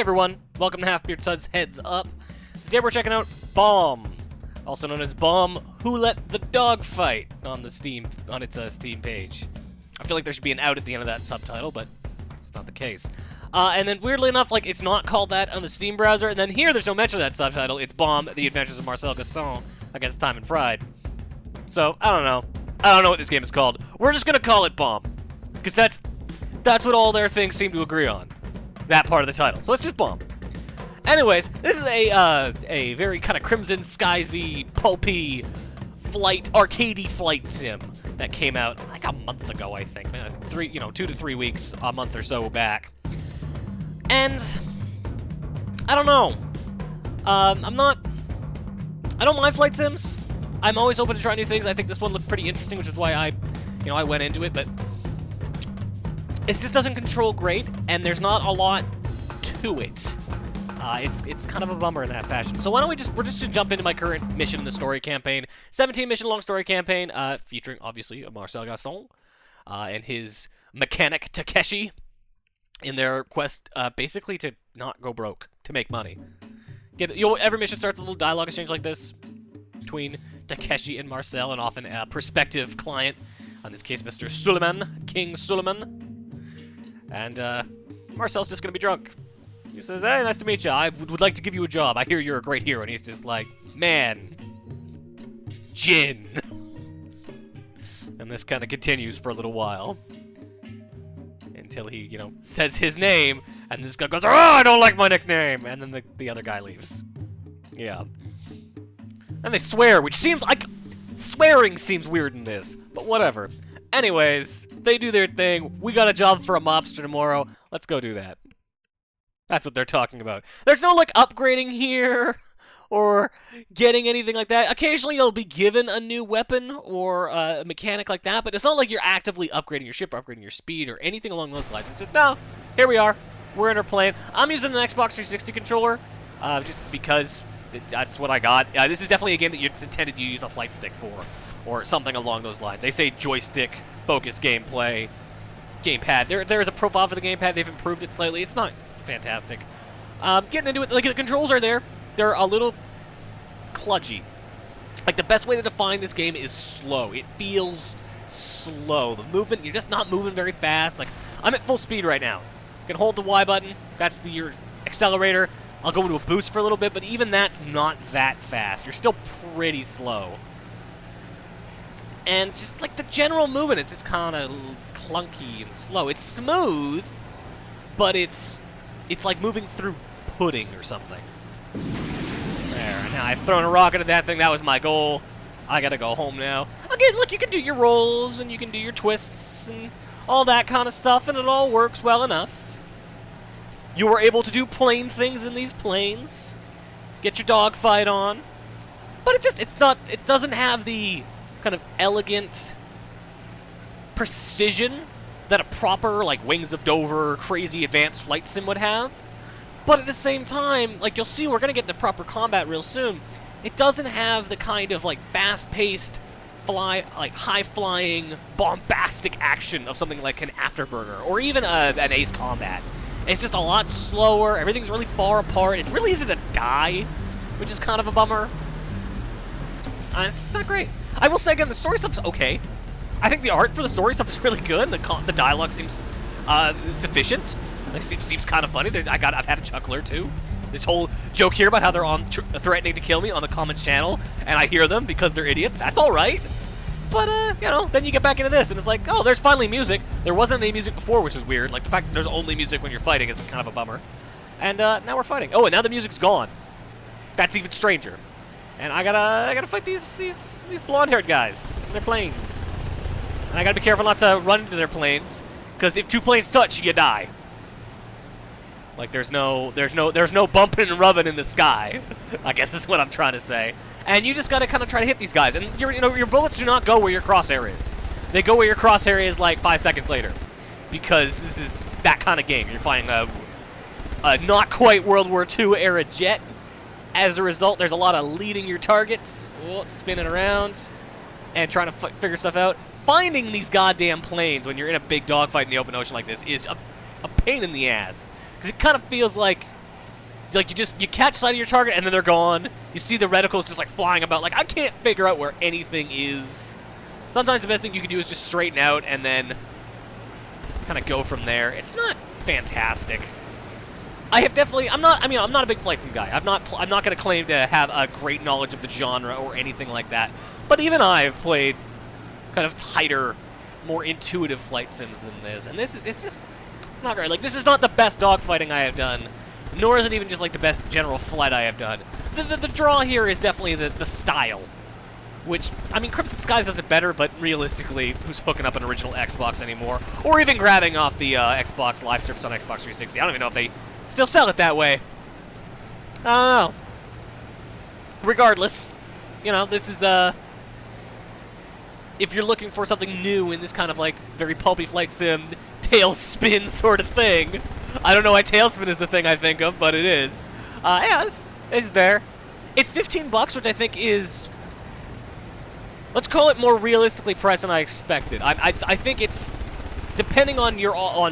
everyone, welcome to Halfbeard Suds Heads Up. Today we're checking out Bomb, also known as Bomb Who Let the Dog Fight on its Steam page. I feel like there should be an out at the end of that subtitle, but it's not the case. And then weirdly enough, like it's not called that on the Steam browser, and then here there's no mention of that subtitle. It's Bomb: The Adventures of Marcel Gaston Against Time and Pride. So I don't know. I don't know what this game is called. We're just gonna call it Bomb, because that's what all their things seem to agree on. That part of the title. So it's just Bomb. Anyways, this is a very kind of Crimson Skiesy, pulpy arcadey flight sim that came out like a month ago, I think. 2 to 3 weeks, a month or so back. And I don't know. I don't mind flight sims. I'm always open to try new things. I think this one looked pretty interesting, which is why I went into it, but it just doesn't control great, and there's not a lot to it. It's kind of a bummer in that fashion. So why don't we're just gonna jump into my current mission in the story campaign. 17 mission long story campaign, featuring obviously Marcel Gaston, and his mechanic Takeshi in their quest, basically to not go broke, to make money. Every mission starts with a little dialogue exchange like this between Takeshi and Marcel, and often a prospective client, in this case Mr. Suleiman, King Suleiman. And Marcel's just gonna be drunk. He says, "Hey, nice to meet you. I would like to give you a job. I hear you're a great hero." And he's just like, "Man, gin." And this kind of continues for a little while until he, says his name, and this guy goes, "Oh, I don't like my nickname," and then the other guy leaves. Yeah. And they swear, which seems like swearing seems weird in this, but whatever. Anyways, they do their thing. We got a job for a mobster tomorrow. Let's go do that. That's what they're talking about. There's no, upgrading here or getting anything like that. Occasionally, you'll be given a new weapon or a mechanic like that, but it's not like you're actively upgrading your ship, upgrading your speed, or anything along those lines. It's just, no, here we are. We're in our plane. I'm using an Xbox 360 controller just because that's what I got. This is definitely a game that you're intended to use a flight stick for, or something along those lines. They say joystick, focus gameplay, gamepad. There's a profile for the gamepad. They've improved it slightly. It's not fantastic. Getting into it, the controls are there. They're a little kludgy. The best way to define this game is slow. It feels slow. The movement, you're just not moving very fast. I'm at full speed right now. You can hold the Y button. That's your accelerator. I'll go into a boost for a little bit, but even that's not that fast. You're still pretty slow. And just, the general movement, it's just kind of clunky and slow. It's smooth, but it's like moving through pudding or something. There, now I've thrown a rocket at that thing. That was my goal. I gotta go home now. Again, look, you can do your rolls, and you can do your twists, and all that kind of stuff, and it all works well enough. You were able to do plane things in these planes. Get your dogfight on. But it doesn't have the kind of elegant precision that a proper, Wings of Dover, crazy advanced flight sim would have. But at the same time, you'll see, we're going to get into proper combat real soon. It doesn't have the kind of, fast-paced, high-flying, bombastic action of something like an Afterburner, or even an Ace Combat. It's just a lot slower, everything's really far apart, it's really easy to die, which is kind of a bummer. It's just not great. I will say, again, the story stuff's okay. I think the art for the story stuff is really good. The dialogue seems sufficient. It seems kind of funny. I've had a chuckler too. This whole joke here about how they're threatening to kill me on the common channel, and I hear them because they're idiots. That's all right. But then you get back into this, and it's like, oh, there's finally music. There wasn't any music before, which is weird. The fact that there's only music when you're fighting is kind of a bummer. And now we're fighting. Oh, and now the music's gone. That's even stranger. And I gotta fight these blonde-haired guys in their planes. And I gotta be careful not to run into their planes, because if two planes touch, you die. There's no bumping and rubbing in the sky, I guess is what I'm trying to say. And you just gotta kind of try to hit these guys. And your bullets do not go where your crosshair is. They go where your crosshair is 5 seconds later, because this is that kind of game. You're fighting a not quite World War II era jet. As a result, there's a lot of leading your targets, spinning around, and trying to figure stuff out. Finding these goddamn planes when you're in a big dogfight in the open ocean like this is a pain in the ass. Because it kind of feels like Like, you catch sight of your target, and then they're gone. You see the reticles just, like, flying about. Like, I can't figure out where anything is. Sometimes the best thing you can do is just straighten out and then kind of go from there. It's not fantastic. I have definitely, I'm not a big flight sim guy. I'm not going to claim to have a great knowledge of the genre or anything like that. But even I've played kind of tighter, more intuitive flight sims than this. And this is, it's not great. Like, this is not the best dogfighting I have done, nor is it even just, like, the best general flight I have done. The draw here is definitely the style. Which, I mean, Crimson Skies does it better, but realistically, who's hooking up an original Xbox anymore? Or even grabbing off the Xbox Live service on Xbox 360. I don't even know if they still sell it that way. I don't know. Regardless, you know, this is, if you're looking for something new in this kind of, like, very pulpy flight sim, tailspin sort of thing. I don't know why tailspin is the thing I think of, but it is. Yeah, it's there. It's $15, which I think is... Let's call it more realistically priced than I expected. I think it's, depending on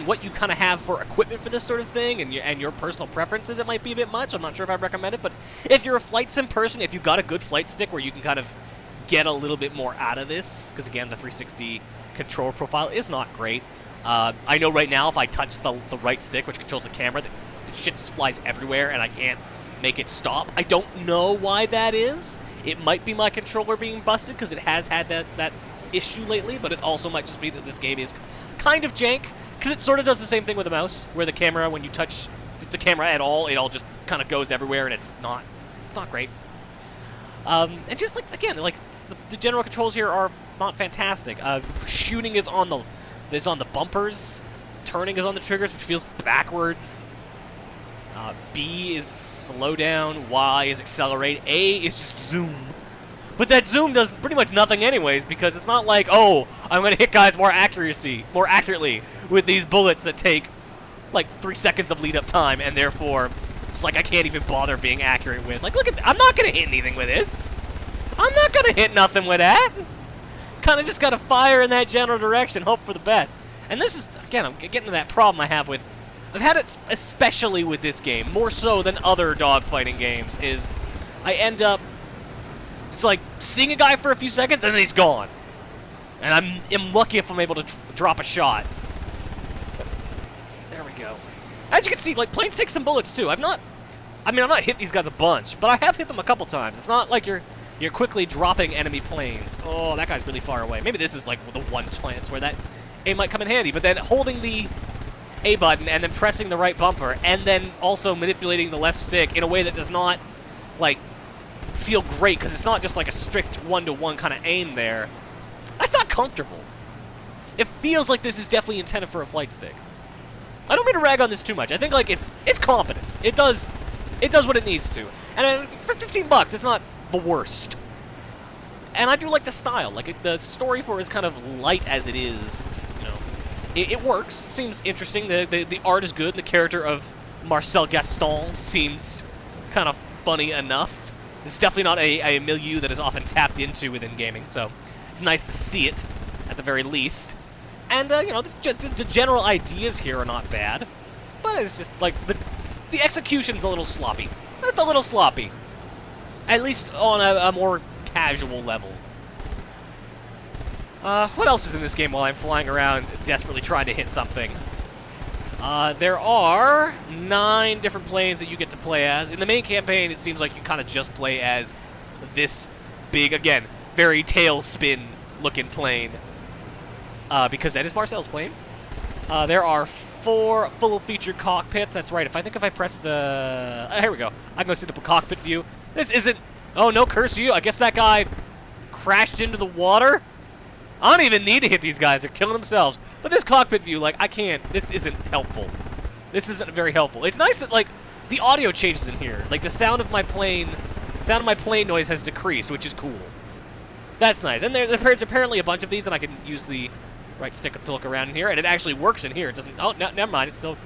what you kind of have for equipment for this sort of thing and your personal preferences, it might be a bit much. I'm not sure if I'd recommend it, but if you're a flight sim person, if you've got a good flight stick where you can kind of get a little bit more out of this, because again, the 360 control profile is not great. I know right now if I touch the right stick, which controls the camera, the shit just flies everywhere and I can't make it stop. I don't know why that is. It might be my controller being busted, because it has had that issue lately, but it also might just be that this game is kind of jank, because it sort of does the same thing with the mouse, where the camera, when you touch the camera at all, it all just kind of goes everywhere, and it's not great. And just, like, again, like, the general controls here are not fantastic. Shooting is on the bumpers, turning is on the triggers, which feels backwards. B is slow down, Y is accelerate, A is just zoom. But that zoom does pretty much nothing anyways, because it's not like, oh, I'm going to hit guys more accurately with these bullets that take like 3 seconds of lead-up time, and therefore it's like I can't even bother being accurate with. Like, look at, I'm not going to hit anything with this. I'm not going to hit nothing with that. Kind of just got to fire in that general direction, hope for the best. And this is, again, I'm getting to that problem I have with, I've had it especially with this game, more so than other dogfighting games, is I end up just like seeing a guy for a few seconds and then he's gone. And I'm lucky if I'm able to drop a shot. There we go. As you can see, like, planes take some bullets too. I've not hit these guys a bunch, but I have hit them a couple times. It's not like you're quickly dropping enemy planes. Oh, that guy's really far away. Maybe this is like the one chance where that aim might come in handy, but then holding the A button and then pressing the right bumper and then also manipulating the left stick in a way that does not, like, feel great, because it's not just like a strict one-to-one kind of aim there. That's not comfortable. It feels like this is definitely intended for a flight stick. I don't mean to rag on this too much. I think, like, it's competent. It does what it needs to. And for $15, it's not the worst. And I do like the style. Like, the story for it is kind of light as it is. It works. It seems interesting. The art is good. The character of Marcel Gaston seems kind of funny enough. It's definitely not a milieu that is often tapped into within gaming, so it's nice to see it, at the very least. And, you know, the general ideas here are not bad, but it's just, like, the execution's a little sloppy. Just a little sloppy. At least on a more casual level. What else is in this game while I'm flying around desperately trying to hit something? There are 9 different planes that you get to play as. In the main campaign, it seems like you kind of just play as this big, again, very tailspin-looking plane. Because that is Marcel's plane. There are 4 full-featured cockpits. That's right. If I press the... here we go. I can go see the cockpit view. This isn't... Oh, no, curse you. I guess that guy crashed into the water? I don't even need to hit these guys. They're killing themselves. But this cockpit view, like, I can't. This isn't helpful. This isn't very helpful. It's nice that, like, the audio changes in here. Like, the sound of my plane noise has decreased, which is cool. That's nice. And there's apparently a bunch of these, and I can use the right stick to look around in here, and it actually works in here. It doesn't... Oh, no, never mind. It's still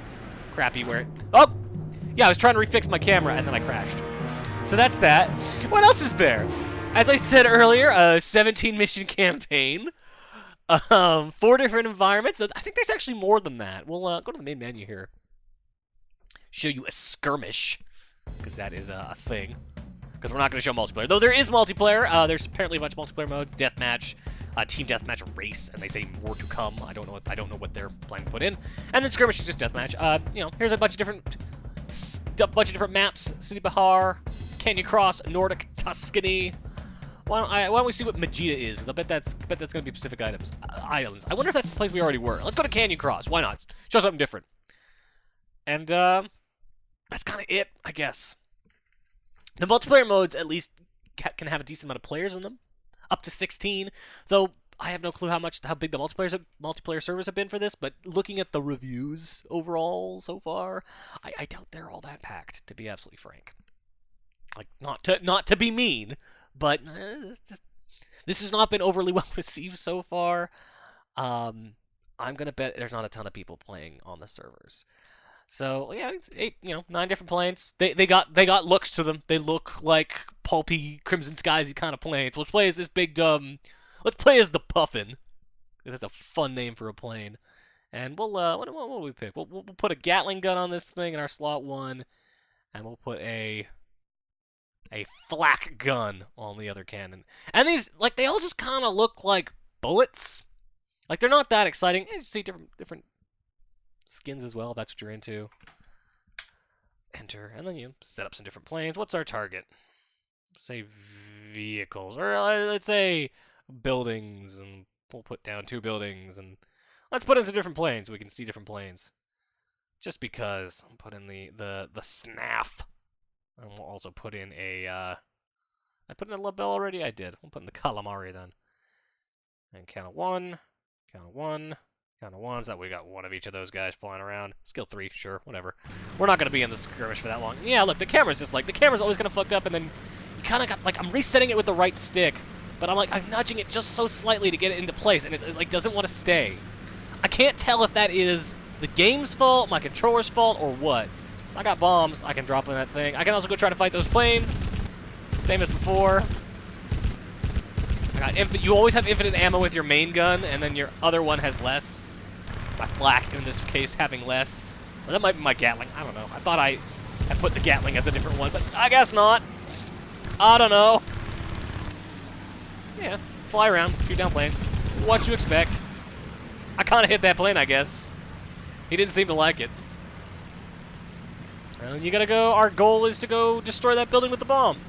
crappy where it... Oh! Yeah, I was trying to refix my camera, and then I crashed. So that's that. What else is there? As I said earlier, a 17-mission campaign. 4 different environments. I think there's actually more than that. We'll go to the main menu here. Show you a skirmish. because that is a thing. Because we're not going to show multiplayer. Though there is multiplayer. There's apparently a bunch of multiplayer modes. Deathmatch, team deathmatch, race, and they say more to come. I don't know what they're planning to put in. And then skirmish is just deathmatch. You know, here's a bunch of different maps. City Bahar, Canyon Cross, Nordic Tuscany. Why don't we see what Majida is? I bet that's going to be Pacific Islands. I wonder if that's the place we already were. Let's go to Canyon Cross. Why not? Show something different. And that's kind of it, I guess. The multiplayer modes at least can have a decent amount of players in them, up to 16. Though I have no clue how big the multiplayer servers have been for this. But looking at the reviews overall so far, I doubt they're all that packed. To be absolutely frank, like not to be mean, but this has not been overly well received so far. I'm gonna bet there's not a ton of people playing on the servers. So yeah, it's 9 different planes. They got looks to them. They look like pulpy Crimson Skies-y kind of planes. Let's play as this big dumb. Let's play as the Puffin. That's a fun name for a plane. And we'll what will we pick? We'll put a Gatling gun on this thing in our slot 1, and we'll put a flak gun on the other cannon. And these they all just kind of look like bullets. Like they're not that exciting. You see different skins as well, if that's what you're into. Enter, and then you set up some different planes. What's our target? Say vehicles, or let's say buildings, and we'll put down 2 buildings, and let's put into different planes so we can see different planes. Just because, I'll put in the SNAF, and we'll also put in a, I put in a label already? I did. We'll put in the calamari then. And count of 1, count of 1. Count of 1s, that we got 1 of each of those guys flying around. Skill 3, sure, whatever. We're not going to be in the skirmish for that long. Yeah, look, the camera's just the camera's always going to fuck up, and then you kind of got, I'm resetting it with the right stick, but I'm nudging it just so slightly to get it into place, and it doesn't want to stay. I can't tell if that is the game's fault, my controller's fault, or what. I got bombs, I can drop in that thing. I can also go try to fight those planes. Same as before. You always have infinite ammo with your main gun, and then your other one has less. My flak, in this case, having less. Or that might be my Gatling. I don't know. I thought I had put the Gatling as a different one, but I guess not. I don't know. Yeah, fly around, shoot down planes. What you expect. I kind of hit that plane, I guess. He didn't seem to like it. And you gotta go. Our goal is to go destroy that building with the bomb.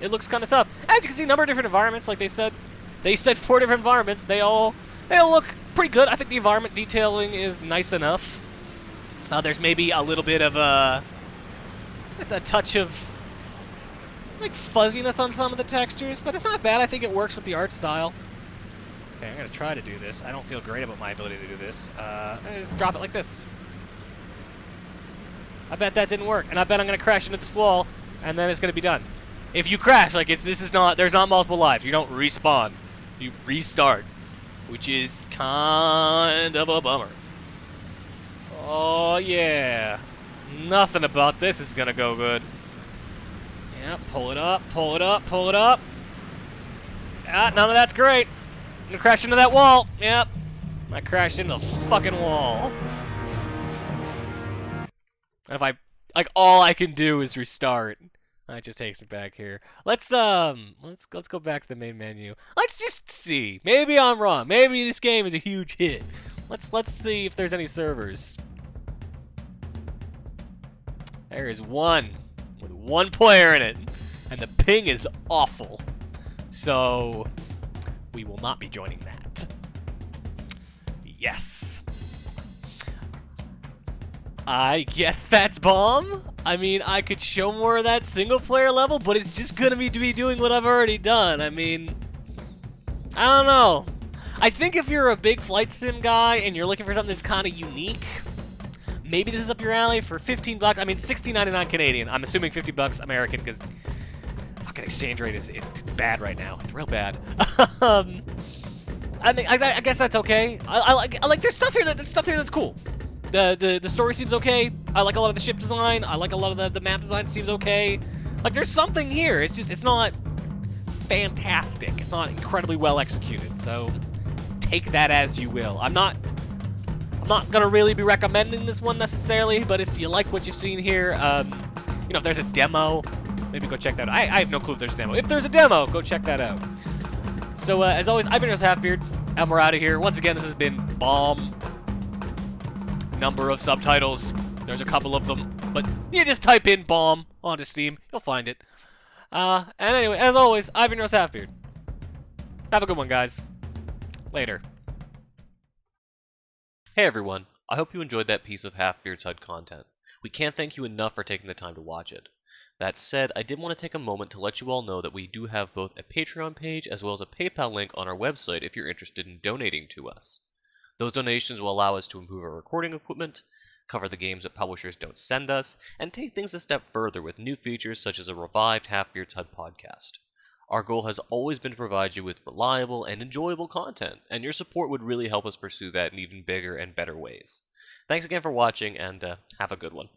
It looks kind of tough. As you can see, a number of different environments, like they said. They said 4 different environments. They all look pretty good. I think the environment detailing is nice enough. There's maybe a little bit of a touch of fuzziness on some of the textures, but it's not bad. I think it works with the art style. Okay, I'm gonna try to do this. I don't feel great about my ability to do this. Just drop it like this. I bet that didn't work, and I bet I'm gonna crash into this wall, and then it's gonna be done. If you crash, there's not multiple lives. You don't respawn. You restart. Which is kind of a bummer. Oh, yeah. Nothing about this is going to go good. Yeah, pull it up, pull it up, pull it up. Ah, none of that's great. I'm going to crash into that wall. Yep. I crashed into the fucking wall. And if all I can do is restart. That just takes me back here. Let's go back to the main menu. Let's just see. Maybe I'm wrong. Maybe this game is a huge hit. Let's see if there's any servers. There is one with 1 player in it, and the ping is awful. So we will not be joining that. Yes. I guess that's bomb. I mean, I could show more of that single-player level, but it's just gonna be doing what I've already done. I mean, I don't know. I think if you're a big flight sim guy and you're looking for something that's kind of unique, maybe this is up your alley for 15 bucks. I mean, $16.99 Canadian. I'm assuming 50 bucks American because fucking exchange rate is bad right now. It's real bad. I mean, I guess that's okay. I like there's stuff here that's cool. The story seems okay. I like a lot of the ship design. I like a lot of the map design. Seems okay. Like there's something here. It's not fantastic. It's not incredibly well executed. So take that as you will. I'm not gonna really be recommending this one necessarily, but if you like what you've seen here, You know, if there's a demo, maybe go check that out. I have no clue if there's a demo. If there's a demo, go check that out. So, as always, I've been your host, Halfbeard, and we're out of here. Once again, this has been Bomb. Number of subtitles. There's a couple of them, but you just type in Bomb onto Steam, you'll find it. And anyway, as always, I've been your host, Halfbeard. Have a good one, guys. Later. Hey everyone, I hope you enjoyed that piece of Halfbeard's HUD content. We can't thank you enough for taking the time to watch it. That said, I did want to take a moment to let you all know that we do have both a Patreon page as well as a PayPal link on our website if you're interested in donating to us. Those donations will allow us to improve our recording equipment, cover the games that publishers don't send us, and take things a step further with new features such as a revived Halfbeard's HUD podcast. Our goal has always been to provide you with reliable and enjoyable content, and your support would really help us pursue that in even bigger and better ways. Thanks again for watching, and have a good one.